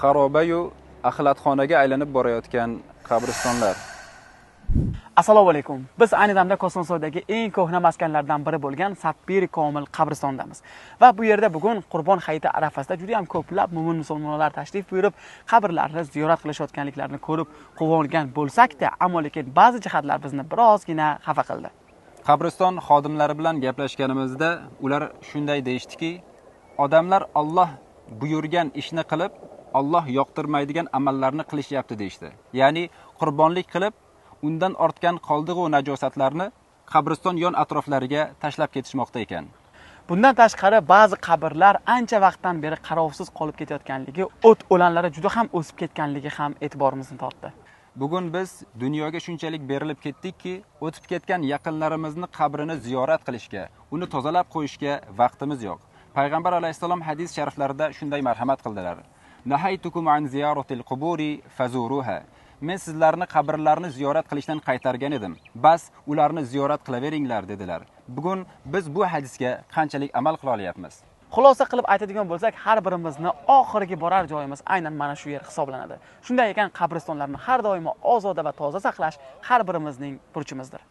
xarobayu axlatxonaga aylanib borayotgan qabristonlar. Assalomu alaykum. Biz ayni damda Kosonsoydagi eng ko'hna maskanlardan biri bo'lgan Sapir Komil qabristondamiz. Va bu yerda bugun Qurbon hayiti arafasida juda ham ko'plab mo'min musulmonlar tashrif buyurib, qabrlarni ziyorat qilishayotganliklarini ko'rib quvongan bo'lsak-da, ammo lekin ba'zi jihatlar bizni birozgina xafa qildi. Qabriston xodimlari bilan gaplashganimizda ular shunday deyishdiki, odamlar Alloh buyurgan ishni qilib, Alloh yoqtirmaydigan amallarni qilishyapti deyshti. Ya'ni qurbonlik qilib, undan ortgan qoldig'i va najosatlarni qabriston yon atroflariga tashlab ketishmoqda ekan. Bundan tashqari ba'zi qabrlar ancha vaqtdan beri qarovsiz qolib ketayotganligi, o't o'lanlari juda ham o'sib ketganligi ham e'tiborimizni tortdi. Bugun biz dunyoga shunchalik berilib ketdikki, o'tib ketgan yaqinlarimizni qabrini ziyorat qilishga, uni tozalab qo'yishga vaqtimiz yo'q. Payg'ambar alayhisalom hadis shariflarida shunday marhamat qildilar. Nahaytukum an ziyaratil quburi fazuruha. Men sizlarni qabrlarni ziyorat qilishdan qaytargan edim. Bas ularni ziyorat qilaveringlar dedilar. Bugun biz bu hadisga qanchalik amal qila olyapmiz? Xulosa qilib aytadigan bo'lsak, har birimizni oxirgi borar joyimiz aynan mana shu yer hisoblanadi. Shunday ekan, qabristonlarni har doim ozoda va toza saqlash har birimizning burchimizdir.